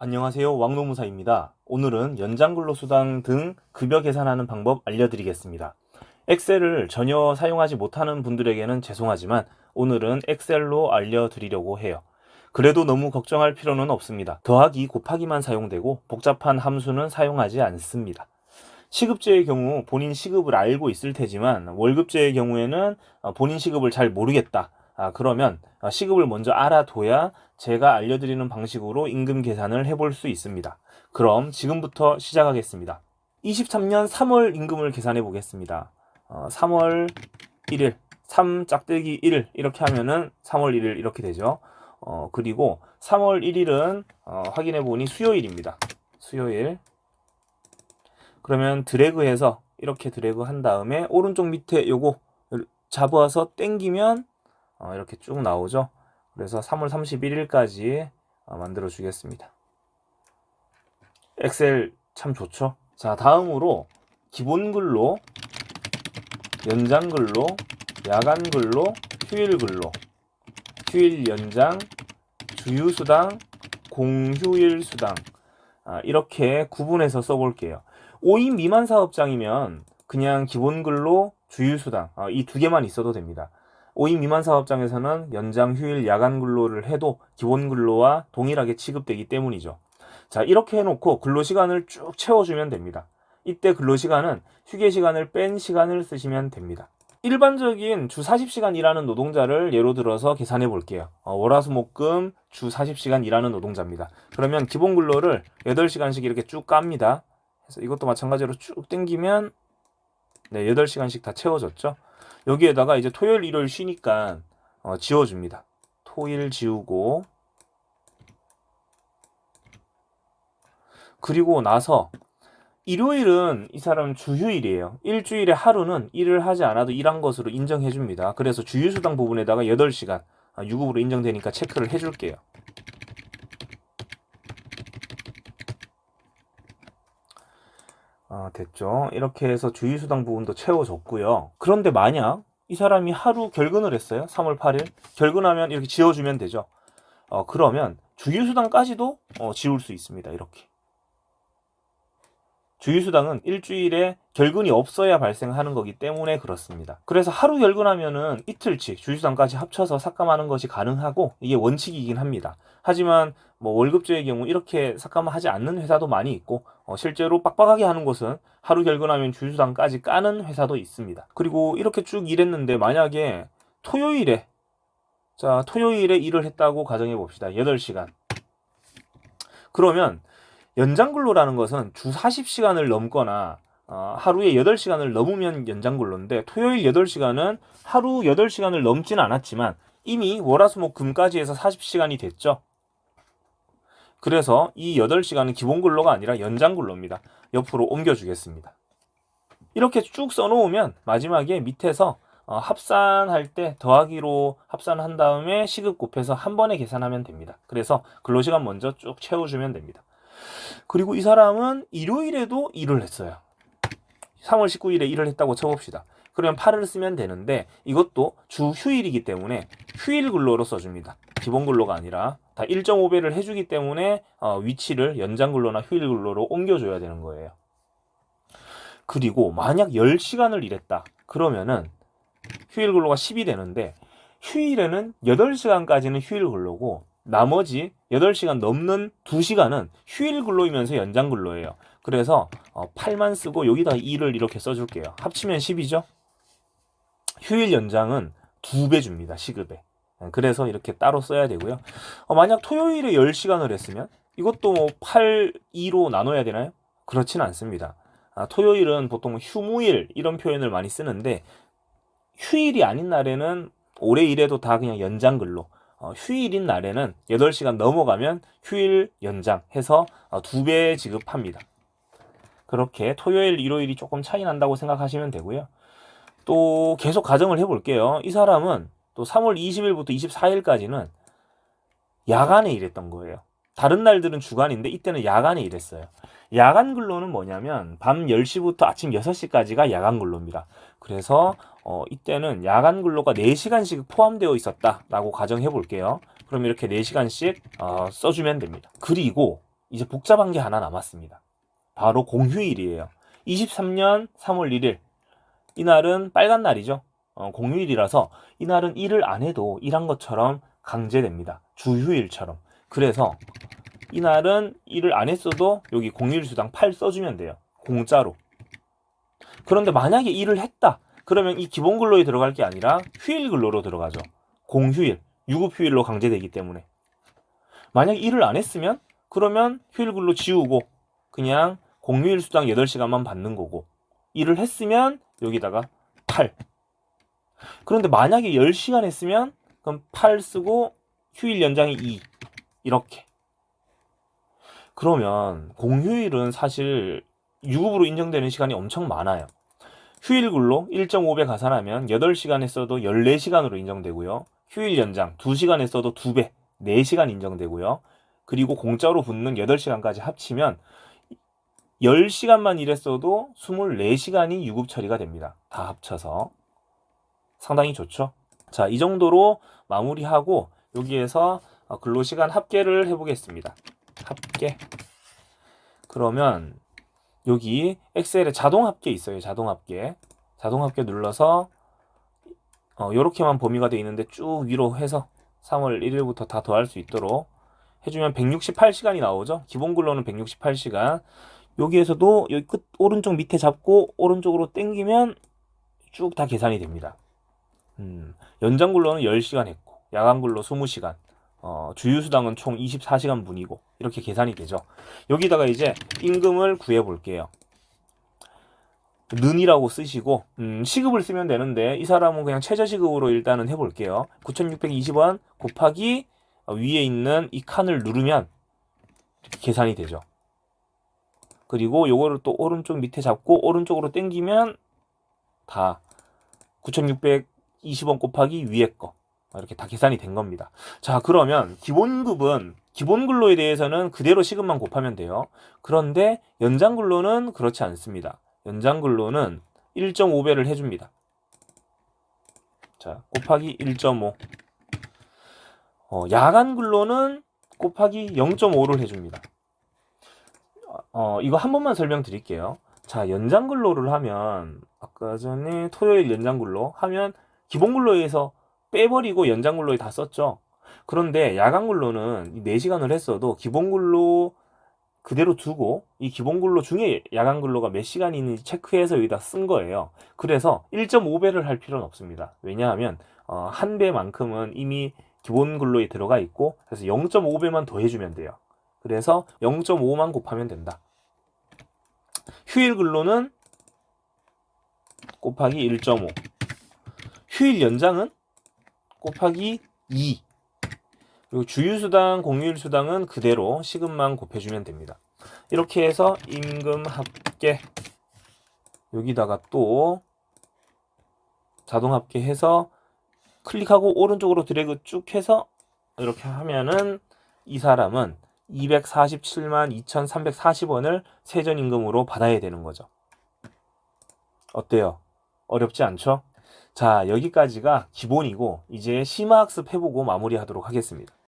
안녕하세요. 왕노무사입니다. 오늘은 연장근로수당 등 급여 계산하는 방법 알려드리겠습니다. 엑셀을 전혀 사용하지 못하는 분들에게는 죄송하지만 오늘은 엑셀로 알려드리려고 해요. 그래도 너무 걱정할 필요는 없습니다. 더하기 곱하기만 사용되고 복잡한 함수는 사용하지 않습니다. 시급제의 경우 본인 시급을 알고 있을 테지만 월급제의 경우에는 본인 시급을 잘 모르겠다. 그러면 시급을 먼저 알아둬야 제가 알려드리는 방식으로 임금 계산을 해볼 수 있습니다. 그럼 지금부터 시작하겠습니다. 23년 3월 임금을 계산해 보겠습니다. 3월 1일, 3 짝대기 1 이렇게 하면은 3월 1일 이렇게 되죠. 그리고 3월 1일은 확인해 보니 수요일입니다. 수요일. 그러면 드래그해서 이렇게 드래그 한 다음에 오른쪽 밑에 요거 잡아서 당기면 이렇게 쭉 나오죠. 그래서 3월 31일까지 만들어 주겠습니다. 엑셀 참 좋죠. 자, 다음으로 기본근로, 연장근로, 야간근로, 휴일근로, 휴일 연장, 주휴수당, 공휴일수당 이렇게 구분해서 써볼게요. 5인 미만 사업장이면 그냥 기본근로, 주휴수당 이 두 개만 있어도 됩니다. 5인 미만 사업장에서는 연장, 휴일, 야간 근로를 해도 기본 근로와 동일하게 취급되기 때문이죠. 자, 이렇게 해놓고 근로시간을 쭉 채워주면 됩니다. 이때 근로시간은 휴게시간을 뺀 시간을 쓰시면 됩니다. 일반적인 주 40시간 일하는 노동자를 예로 들어서 계산해 볼게요. 월화수목금 주 40시간 일하는 노동자입니다. 그러면 기본 근로를 8시간씩 이렇게 쭉 깝니다. 그래서 이것도 마찬가지로 쭉 당기면 8시간씩 다 채워졌죠. 여기에다가 이제 토요일, 일요일 쉬니까 지워줍니다. 토일 지우고 그리고 나서 일요일은 이 사람은 주휴일이에요. 일주일에 하루는 일을 하지 않아도 일한 것으로 인정해줍니다. 그래서 주휴수당 부분에다가 8시간 유급으로 인정되니까 체크를 해줄게요. 됐죠. 이렇게 해서 주휴수당 부분도 채워줬고요. 그런데 만약 이 사람이 하루 결근을 했어요. 3월 8일. 결근하면 이렇게 지워주면 되죠. 그러면 주휴수당까지도 지울 수 있습니다. 이렇게. 주휴수당은 일주일에 결근이 없어야 발생하는 거기 때문에 그렇습니다. 그래서 하루 결근하면은 이틀치 주휴수당까지 합쳐서 삭감하는 것이 가능하고 이게 원칙이긴 합니다. 하지만 뭐 월급제의 경우 이렇게 삭감하지 않는 회사도 많이 있고 실제로 빡빡하게 하는 곳은 하루 결근하면 주휴수당까지 까는 회사도 있습니다. 그리고 이렇게 쭉 일했는데 만약에 토요일에 일을 했다고 가정해 봅시다. 8시간. 그러면 연장근로라는 것은 주 40시간을 넘거나 하루에 8시간을 넘으면 연장근로인데 토요일 8시간은 하루 8시간을 넘지는 않았지만 이미 월화수목금까지 해서 40시간이 됐죠. 그래서 이 8시간은 기본근로가 아니라 연장근로입니다. 옆으로 옮겨주겠습니다. 이렇게 쭉 써놓으면 마지막에 밑에서 합산할 때 더하기로 합산한 다음에 시급 곱해서 한 번에 계산하면 됩니다. 그래서 근로시간 먼저 쭉 채워주면 됩니다. 그리고 이 사람은 일요일에도 일을 했어요. 3월 19일에 일을 했다고 쳐봅시다. 그러면 8을 쓰면 되는데 이것도 주 휴일이기 때문에 휴일 근로로 써줍니다. 기본 근로가 아니라 다 1.5배를 해주기 때문에 위치를 연장 근로나 휴일 근로로 옮겨줘야 되는 거예요. 그리고 만약 10시간을 일했다. 그러면은 휴일 근로가 10이 되는데 휴일에는 8시간까지는 휴일 근로고 나머지 8시간 넘는 2시간은 휴일 근로이면서 연장 근로예요. 그래서 8만 쓰고 여기다 2를 이렇게 써줄게요. 합치면 10이죠. 휴일 연장은 2배 줍니다. 시급에. 그래서 이렇게 따로 써야 되고요. 만약 토요일에 10시간을 했으면 이것도 뭐 8, 2로 나눠야 되나요? 그렇진 않습니다. 토요일은 보통 휴무일 이런 표현을 많이 쓰는데 휴일이 아닌 날에는 오래 일해도 다 그냥 연장 근로. 휴일인 날에는 8시간 넘어가면 휴일 연장 해서 2배 지급합니다. 그렇게 토요일, 일요일이 조금 차이 난다고 생각하시면 되고요. 또 계속 가정을 해볼게요. 이 사람은 또 3월 20일부터 24일까지는 야간에 일했던 거예요. 다른 날들은 주간인데 이때는 야간에 일했어요. 야간 근로는 뭐냐면 밤 10시부터 아침 6시까지가 야간 근로입니다. 그래서 이때는 야간 근로가 4시간씩 포함되어 있었다라고 가정해 볼게요. 그럼 이렇게 4시간씩 써주면 됩니다. 그리고 이제 복잡한 게 하나 남았습니다. 바로 공휴일이에요. 23년 3월 1일. 이날은 빨간 날이죠. 공휴일이라서 이날은 일을 안 해도 일한 것처럼 강제됩니다. 주휴일처럼. 그래서 이날은 일을 안 했어도 여기 공휴일 수당 8 써주면 돼요. 공짜로. 그런데 만약에 일을 했다. 그러면 이 기본 근로에 들어갈 게 아니라 휴일 근로로 들어가죠. 공휴일, 유급휴일로 강제되기 때문에. 만약에 일을 안 했으면 그러면 휴일 근로 지우고 그냥 공휴일 수당 8시간만 받는 거고, 일을 했으면 여기다가 8. 그런데 만약에 10시간 했으면 그럼 8 쓰고 휴일 연장이 2. 이렇게. 그러면 공휴일은 사실 유급으로 인정되는 시간이 엄청 많아요. 휴일 근로 1.5배 가산하면 8시간 했어도 14시간으로 인정되고요. 휴일 연장 2시간 했어도 2배, 4시간 인정되고요. 그리고 공짜로 붙는 8시간까지 합치면 10시간만 일했어도 24시간이 유급 처리가 됩니다. 다 합쳐서. 상당히 좋죠. 자, 이 정도로 마무리하고 여기에서 근로시간 합계를 해보겠습니다. 합계. 그러면 여기 엑셀에 자동 합계 있어요. 자동 합계. 자동 합계 눌러서 요렇게만 범위가 되어 있는데 쭉 위로 해서 3월 1일부터 다 더할 수 있도록 해주면 168시간이 나오죠. 기본 근로는 168시간. 여기에서도 여기 끝 오른쪽 밑에 잡고 오른쪽으로 당기면 쭉 다 계산이 됩니다. 연장 근로는 10시간 했고 야간 근로 20시간, 주휴수당은 총 24시간 분이고 이렇게 계산이 되죠. 여기다가 이제 임금을 구해 볼게요. 는이라고 쓰시고 시급을 쓰면 되는데 이 사람은 그냥 최저시급으로 일단은 해볼게요. 9,620원 곱하기 위에 있는 이 칸을 누르면 이렇게 계산이 되죠. 그리고 요거를 또 오른쪽 밑에 잡고 오른쪽으로 당기면 다 9,620원 곱하기 위에 거 이렇게 다 계산이 된 겁니다. 자, 그러면 기본급은 기본 근로에 대해서는 그대로 시급만 곱하면 돼요. 그런데 연장 근로는 그렇지 않습니다. 연장 근로는 1.5배를 해줍니다. 자, 곱하기 1.5. 야간 근로는 곱하기 0.5를 해줍니다. 이거 한 번만 설명드릴게요. 자, 연장 근로를 하면 아까 전에 토요일 연장 근로 하면 기본 근로에서 빼버리고 연장 근로에 다 썼죠. 그런데 야간 근로는 4시간을 했어도 기본 근로 그대로 두고 이 기본 근로 중에 야간 근로가 몇 시간이 있는지 체크해서 여기다 쓴 거예요. 그래서 1.5배를 할 필요는 없습니다. 왜냐하면 한 배만큼은 이미 기본 근로에 들어가 있고 그래서 0.5배만 더 해주면 돼요. 그래서 0.5만 곱하면 된다. 휴일 근로는 곱하기 1.5. 휴일 연장은 곱하기 2. 그리고 주휴수당, 공휴일수당은 그대로 시급만 곱해주면 됩니다. 이렇게 해서 임금 합계 여기다가 또 자동 합계해서 클릭하고 오른쪽으로 드래그 쭉 해서 이렇게 하면은 이 사람은 247만 2,340원을 세전임금으로 받아야 되는 거죠. 어때요? 어렵지 않죠? 자, 여기까지가 기본이고 이제 심화학습 해보고 마무리하도록 하겠습니다.